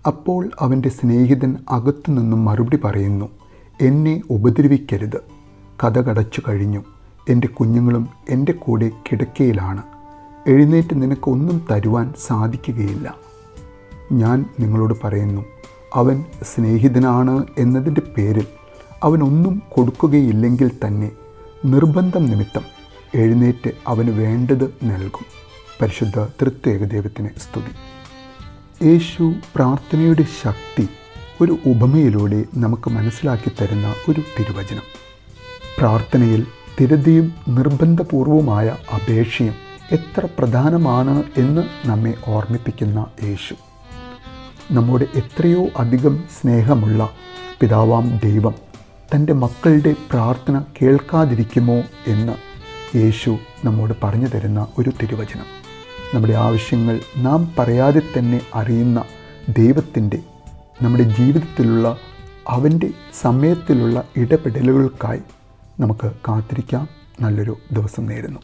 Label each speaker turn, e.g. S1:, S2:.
S1: അപ്പോൾ അവൻ്റെ സ്നേഹിതൻ അകത്തുനിന്നും മറുപടി പറയുന്നു, എന്നെ ഉപദ്രവിക്കരുത്, കതകടച്ചു കഴിഞ്ഞു, എൻ്റെ കുഞ്ഞുങ്ങളും എൻ്റെ കൂടെ കിടക്കയിലാണ്, എഴുന്നേറ്റ് നിനക്കൊന്നും തരുവാൻ സാധിക്കുകയില്ല. ഞാൻ നിങ്ങളോട് പറയുന്നു, അവൻ സ്നേഹിതനാണ് എന്നതിൻ്റെ പേരിൽ അവനൊന്നും കൊടുക്കുകയില്ലെങ്കിൽ തന്നെ നിർബന്ധം നിമിത്തം എഴുന്നേറ്റ് അവന് വേണ്ടത് നൽകും. പരിശുദ്ധ തൃത്വൈക ദൈവത്തിന് സ്തുതി. യേശു പ്രാർത്ഥനയുടെ ശക്തി ഒരു ഉപമയിലൂടെ നമുക്ക് മനസ്സിലാക്കി തരുന്ന ഒരു തിരുവചനം. പ്രാർത്ഥനയിൽ സ്ഥിരതയും നിർബന്ധപൂർവമായ അപേക്ഷയും എത്ര പ്രധാനമാണ് എന്ന് നമ്മെ ഓർമ്മിപ്പിക്കുന്ന യേശു, നമ്മുടെ എത്രയോ അധികം സ്നേഹമുള്ള പിതാവാം ദൈവം തൻ്റെ മക്കളുടെ പ്രാർത്ഥന കേൾക്കാതിരിക്കുമോ എന്ന് യേശു നമ്മോട് പറഞ്ഞു തരുന്ന ഒരു തിരുവചനം. നമ്മുടെ ആവശ്യങ്ങൾ നാം പറയാതെ തന്നെ അറിയുന്ന ദൈവത്തിൻ്റെ നമ്മുടെ ജീവിതത്തിലുള്ള അവൻ്റെ സമയത്തിലുള്ള ഇടപെടലുകൾക്കായി നമുക്ക് കാത്തിരിക്കാം. നല്ലൊരു ദിവസം നേരുന്നു.